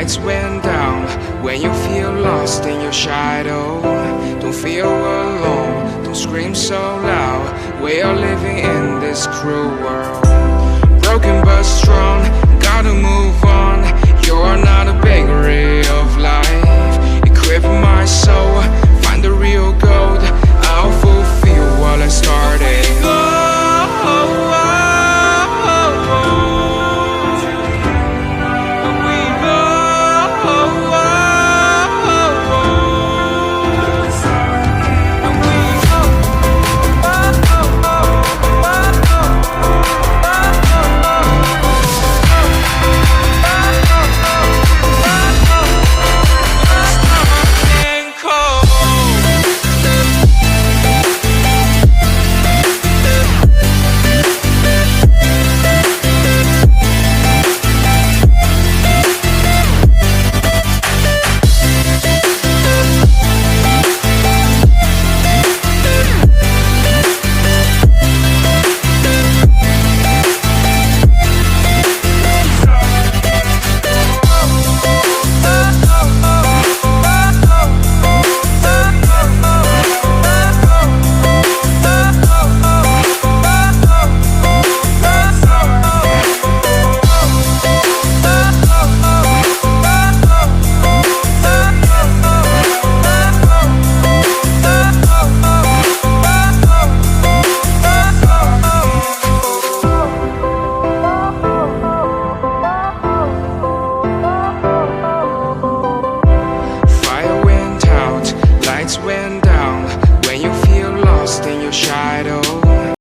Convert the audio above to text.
lights went down. When you feel lost in your shadow, don't feel alone, don't scream so loud. We are living in this cruel world, broken but strong, gotta move on.